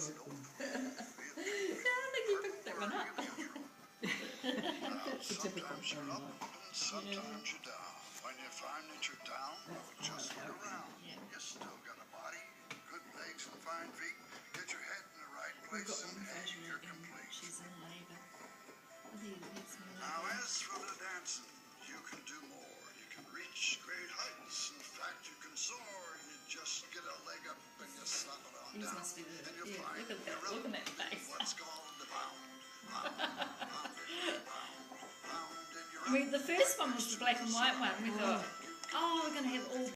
think you picked that one up. Now, That's a typical sometimes you're thing, up and sometimes you're down. When you find that you're down, just look around. Yeah. You still got a body, good legs and fine feet. Get your head in the right We've place got and one hey, photo you're and complete. she's in labour. I think it's in Now, labour. as for the dancing, you can do more. You can reach great heights. In fact, you can soar. You just get a leg up and you slap it on These down. must be the, And you yeah, find look at that, you're look up at that face. what's called the pound, and you're I mean, the first one was the black and white one. We thought, oh, we're going to have all